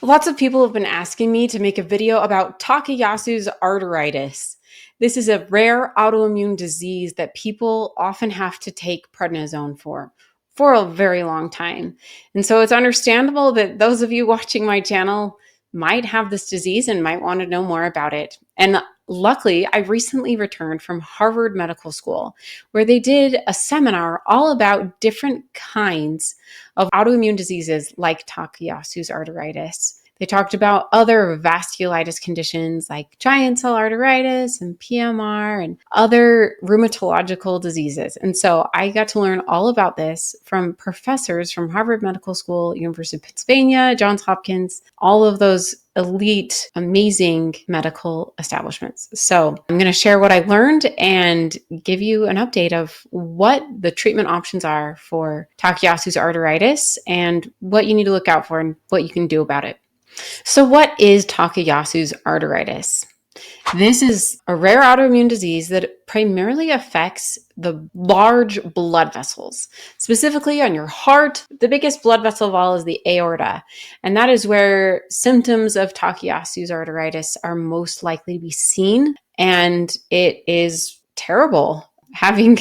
Lots of people have been asking me to make a video about Takayasu's arteritis. This is a rare autoimmune disease that people often have to take prednisone for a very long time. And so it's understandable that those of you watching my channel might have this disease and might want to know more about it. And luckily, I recently returned from Harvard Medical School, where they did a seminar all about different kinds of autoimmune diseases like Takayasu's arteritis. They talked about other vasculitis conditions like giant cell arteritis and PMR and other rheumatological diseases. And so I got to learn all about this from professors from Harvard Medical School, University of Pennsylvania, Johns Hopkins, all of those elite, amazing medical establishments. So I'm going to share what I learned and give you an update of what the treatment options are for Takayasu's arteritis and what you need to look out for and what you can do about it. So what is Takayasu's arteritis? This is a rare autoimmune disease that primarily affects the large blood vessels, specifically on your heart. The biggest blood vessel of all is the aorta, and that is where symptoms of Takayasu's arteritis are most likely to be seen, and it is terrible. Having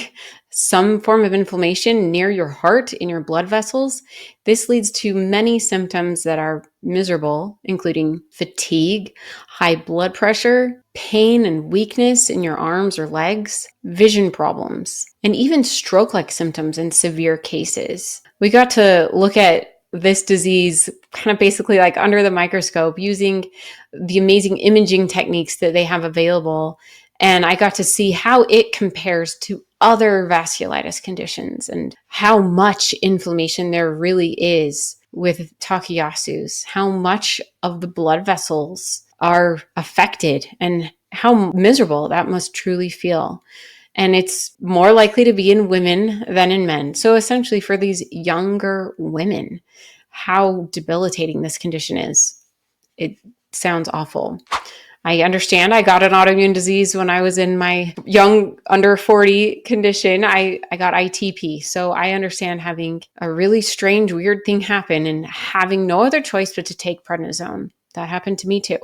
some form of inflammation near your heart in your blood vessels, this leads to many symptoms that are miserable, including fatigue, high blood pressure, pain and weakness in your arms or legs, vision problems, and even stroke-like symptoms in severe cases. We got to look at this disease kind of basically like under the microscope using the amazing imaging techniques that they have available. And I got to see how it compares to other vasculitis conditions and how much inflammation there really is with Takayasu's, how much of the blood vessels are affected and how miserable that must truly feel. And it's more likely to be in women than in men. So essentially for these younger women, how debilitating this condition is. It sounds awful. I understand I got an autoimmune disease when I was in my young under 40 condition. I got ITP. So I understand having a really strange, weird thing happen and having no other choice but to take prednisone. That happened to me too.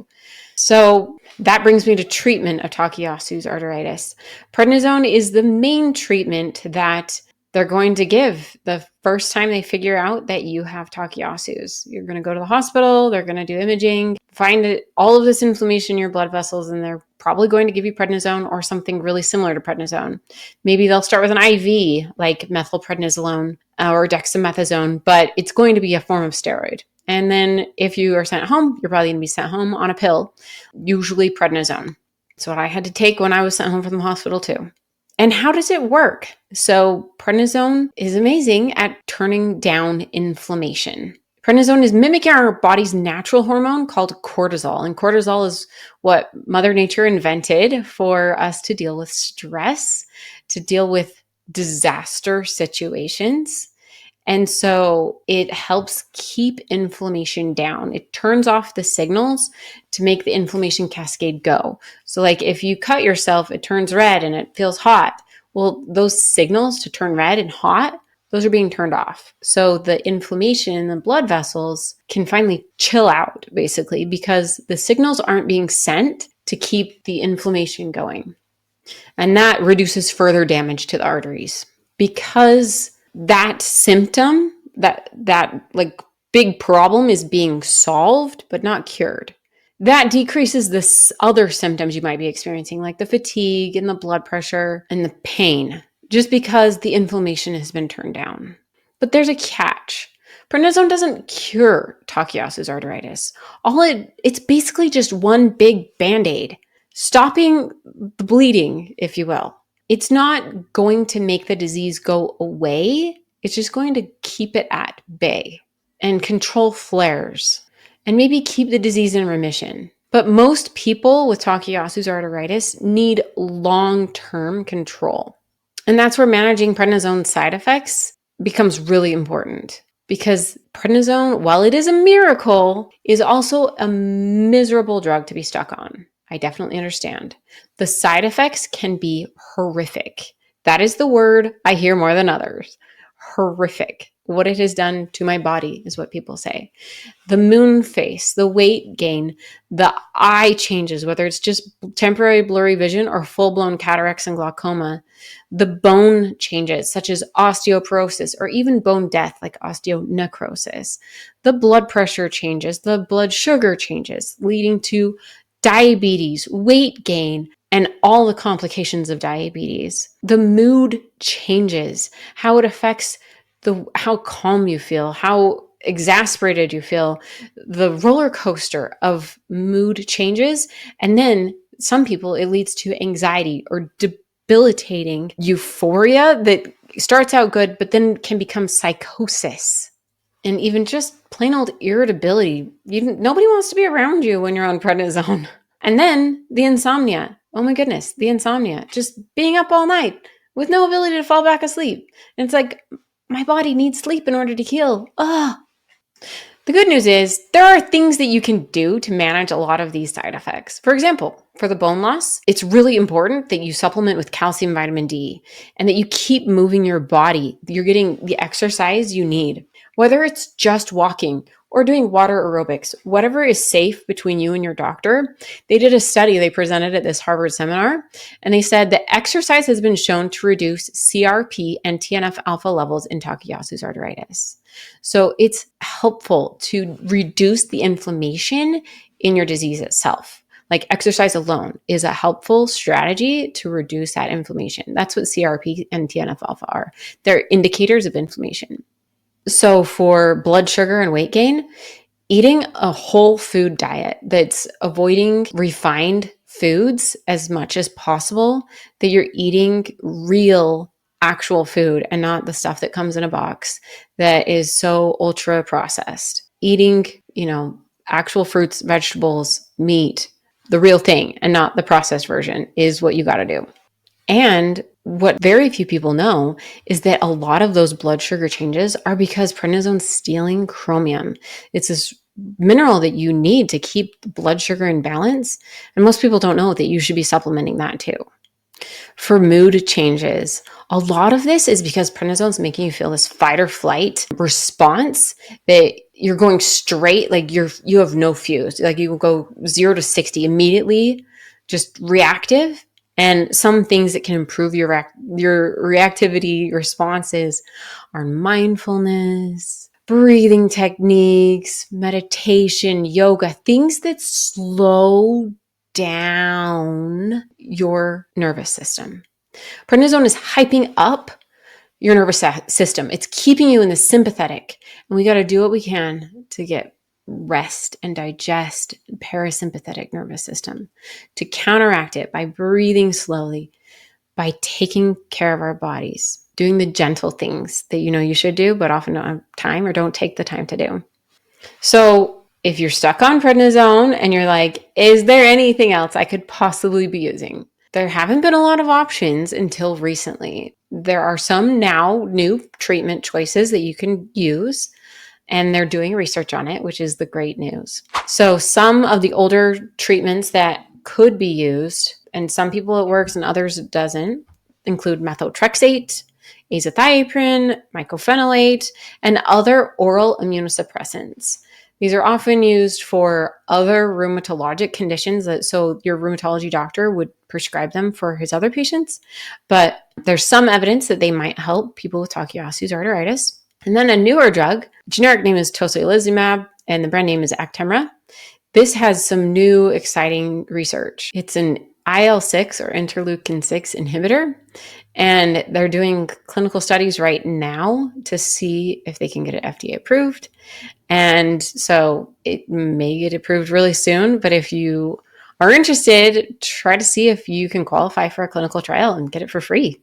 So that brings me to treatment of Takayasu's arteritis. Prednisone is the main treatment that they're going to give the first time they figure out that you have Takayasu's. You're going to go to the hospital, they're going to do imaging, find all of this inflammation in your blood vessels, and they're probably going to give you prednisone or something really similar to prednisone. Maybe they'll start with an IV like methylprednisolone or dexamethasone, but it's going to be a form of steroid. And then if you are sent home, you're probably going to be sent home on a pill, usually prednisone. That's what I had to take when I was sent home from the hospital too. And how does it work? So prednisone is amazing at turning down inflammation. Prednisone is mimicking our body's natural hormone called cortisol. And cortisol is what Mother Nature invented for us to deal with stress, to deal with disaster situations. And so it helps keep inflammation down. It turns off the signals to make the inflammation cascade go. So like if you cut yourself, it turns red and it feels hot. Well, those signals to turn red and hot, those are being turned off. So the inflammation in the blood vessels can finally chill out, basically, because the signals aren't being sent to keep the inflammation going. And that reduces further damage to the arteries. Because that symptom, that like big problem is being solved, but not cured. That decreases the other symptoms you might be experiencing, like the fatigue and the blood pressure and the pain, just because the inflammation has been turned down. But there's a catch. Prednisone doesn't cure Takayasu's arteritis. It's basically just one big Band-Aid, stopping the bleeding, if you will. It's not going to make the disease go away. It's just going to keep it at bay and control flares and maybe keep the disease in remission. But most people with Takayasu's arteritis need long-term control. And that's where managing prednisone side effects becomes really important, because prednisone, while it is a miracle, is also a miserable drug to be stuck on. I definitely understand. The side effects can be horrific. That is the word I hear more than others. Horrific. what it has done to my body is what people say. The moon face, the weight gain, the eye changes, whether it's just temporary blurry vision or full-blown cataracts and glaucoma, the bone changes, such as osteoporosis or even bone death like osteonecrosis, the blood pressure changes, the blood sugar changes, leading to diabetes, weight gain, and all the complications of diabetes. The mood changes, how it affects how calm you feel, how exasperated you feel, the roller coaster of mood changes. And then some people, it leads to anxiety or debilitating euphoria that starts out good, but then can become psychosis and even just plain old irritability. Nobody wants to be around you when you're on prednisone. And then the insomnia. Oh my goodness, the insomnia. Just being up all night with no ability to fall back asleep. And it's like, my body needs sleep in order to heal. Ugh. The good news is there are things that you can do to manage a lot of these side effects. For example, for the bone loss, it's really important that you supplement with calcium, vitamin D, and that you keep moving your body. You're getting the exercise you need. Whether it's just walking or doing water aerobics, whatever is safe between you and your doctor. They did a study they presented at this Harvard seminar, and they said that exercise has been shown to reduce CRP and TNF-alpha levels in Takayasus arteritis. So it's helpful to reduce the inflammation in your disease itself. Like exercise alone is a helpful strategy to reduce that inflammation. That's what CRP and TNF-alpha are. They're indicators of inflammation. So for blood sugar and weight gain, eating a whole food diet that's avoiding refined foods as much as possible, that you're eating real, actual food and not the stuff that comes in a box that is so ultra processed. Eating, actual fruits, vegetables, meat, the real thing and not the processed version is what you got to do. And what very few people know is that a lot of those blood sugar changes are because prednisone's stealing chromium. It's this mineral that you need to keep blood sugar in balance. And most people don't know that you should be supplementing that too. For mood changes, a lot of this is because prednisone's making you feel this fight or flight response that you're going straight, like you have no fuse. Like you will go 0 to 60 immediately, just reactive. And some things that can improve your reactivity responses are mindfulness, breathing techniques, meditation, yoga, things that slow down your nervous system. Prednisone is hyping up your nervous system. It's keeping you in the sympathetic. And we got to do what we can to get rest and digest parasympathetic nervous system, to counteract it by breathing slowly, by taking care of our bodies, doing the gentle things that you should do, but often don't have time or don't take the time to do. So if you're stuck on prednisone and you're like, is there anything else I could possibly be using? There haven't been a lot of options until recently. There are some now new treatment choices that you can use, and they're doing research on it, which is the great news. So some of the older treatments that could be used, and some people it works and others it doesn't, include methotrexate, azathioprine, mycophenolate, and other oral immunosuppressants. These are often used for other rheumatologic conditions, so your rheumatology doctor would prescribe them for his other patients. But there's some evidence that they might help people with Takayasus arteritis. And then a newer drug, generic name is tocilizumab, and the brand name is Actemra. This has some new exciting research. It's an IL-6 or interleukin-6 inhibitor, and they're doing clinical studies right now to see if they can get it FDA approved. And so it may get approved really soon, but if you are interested, try to see if you can qualify for a clinical trial and get it for free,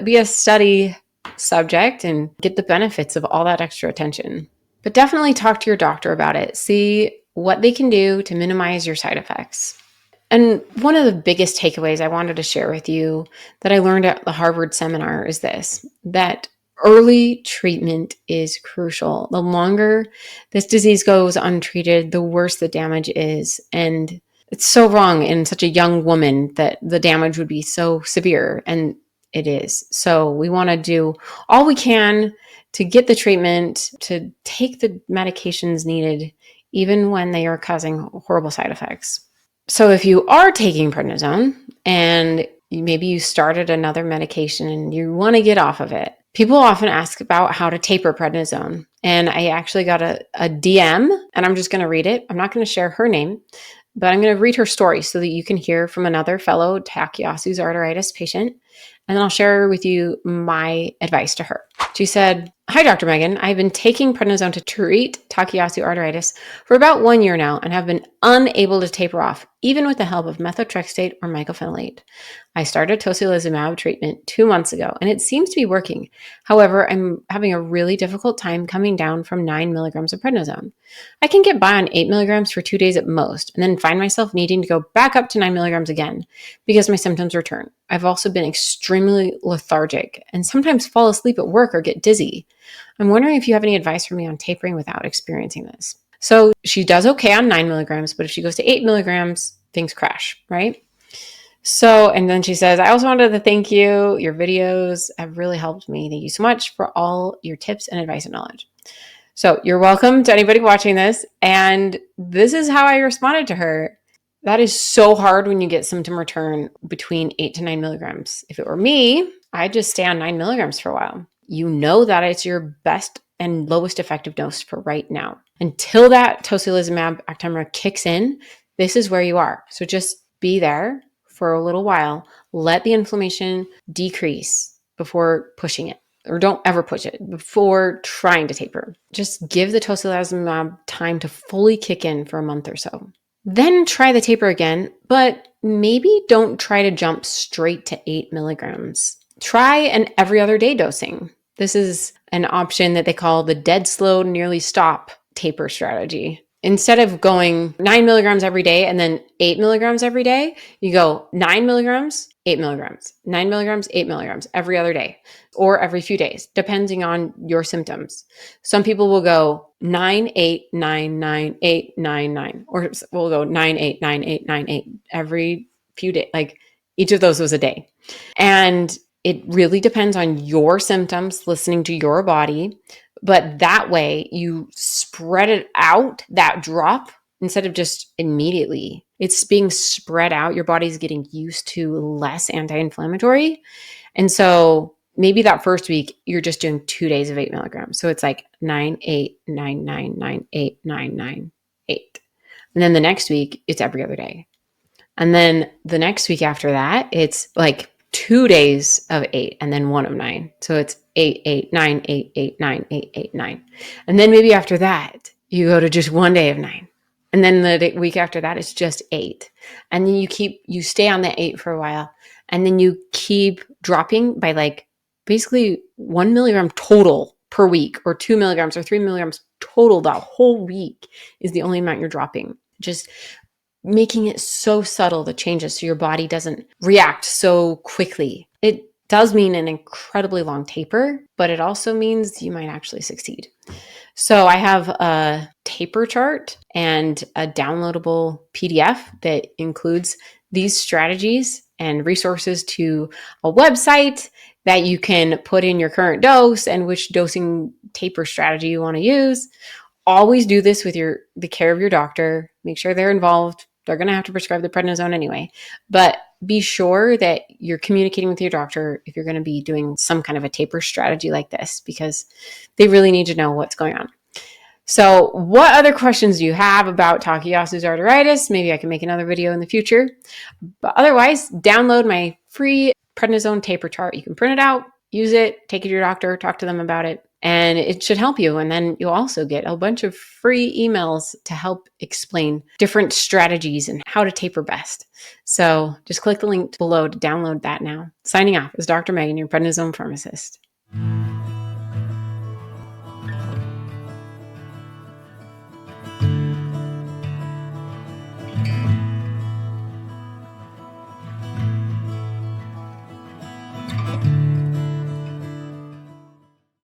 Be a study subject and get the benefits of all that extra attention. But definitely talk to your doctor about it. See what they can do to minimize your side effects. And one of the biggest takeaways I wanted to share with you that I learned at the Harvard seminar is this, that early treatment is crucial. The longer this disease goes untreated, the worse the damage is. And it's so wrong in such a young woman that the damage would be so severe, and it is. So we want to do all we can to get the treatment, to take the medications needed, even when they are causing horrible side effects. So if you are taking prednisone and maybe you started another medication and you want to get off of it, people often ask about how to taper prednisone. And I actually got a DM, and I'm just going to read it. I'm not going to share her name, but I'm going to read her story so that you can hear from another fellow Takayasu's arteritis patient. And then I'll share with you my advice to her. She said, "Hi, Dr. Megan. I've been taking prednisone to treat Takayasu arteritis for about 1 year now and have been unable to taper off, even with the help of methotrexate or mycophenolate. I started tocilizumab treatment 2 months ago, and it seems to be working. However, I'm having a really difficult time coming down from 9 milligrams of prednisone. I can get by on 8 milligrams for 2 days at most, and then find myself needing to go back up to 9 milligrams again because my symptoms return. I've also been extremely lethargic and sometimes fall asleep at work or get dizzy. I'm wondering if you have any advice for me on tapering without experiencing this." So she does okay on 9 milligrams, but if she goes to 8 milligrams, things crash, right? So, and then she says, "I also wanted to thank you. Your videos have really helped me. Thank you so much for all your tips and advice and knowledge." So you're welcome to anybody watching this. And this is how I responded to her. That is so hard when you get symptom return between 8 to 9 milligrams. If it were me, I'd just stay on 9 milligrams for a while. You know that it's your best and lowest effective dose for right now. Until that tocilizumab Actemra kicks in, this is where you are. So just be there for a little while. Let the inflammation decrease before pushing it. Or don't ever push it before trying to taper. Just give the tocilizumab time to fully kick in for a month or so. Then try the taper again, but maybe don't try to jump straight to 8 milligrams. Try an every other day dosing. This is an option that they call the dead slow, nearly stop taper strategy. Instead of going 9 milligrams every day and then 8 milligrams every day, you go 9 milligrams, 8 milligrams, 9 milligrams, 8 milligrams every other day or every few days, depending on your symptoms. Some people will go 9, 8, 9, 9, 8, 9, 9, or we'll go 9, 8, 9, 8, 9, 8 every few days. Like each of those was a day. And it really depends on your symptoms, listening to your body. But that way you spread it out, that drop, instead of just immediately. It's being spread out. Your body's getting used to less anti-inflammatory. And so maybe that first week, you're just doing 2 days of 8 milligrams. So it's like 9, 8, 9, 9, 9, 8, 9, 9, 8. And then the next week, it's every other day. And then the next week after that, it's like 2 days of 8 and then 1 of 9. So it's 8, 8, 9, 8, 8, 9, 8, 8, 9. And then maybe after that, you go to just 1 day of 9. And then the week after that, it's just 8. And then you stay on that 8 for a while. And then you keep dropping by like basically 1 milligram total per week, or 2 milligrams or 3 milligrams total. That whole week is the only amount you're dropping. Just making it so subtle, the changes, so your body doesn't react so quickly. It does mean an incredibly long taper, but it also means you might actually succeed. So I have a taper chart and a downloadable PDF that includes these strategies and resources to a website that you can put in your current dose and which dosing taper strategy you want to use. Always do this with the care of your doctor. Make sure they're involved. They're going to have to prescribe the prednisone anyway, but be sure that you're communicating with your doctor if you're going to be doing some kind of a taper strategy like this, because they really need to know what's going on. So what other questions do you have about Takayasu's arteritis? Maybe I can make another video in the future, but otherwise download my free prednisone taper chart. You can print it out, use it, take it to your doctor, talk to them about it, and it should help you. And then you'll also get a bunch of free emails to help explain different strategies and how to taper best. So just click the link below to download that now. Signing off is Dr. Megan, your prednisone pharmacist.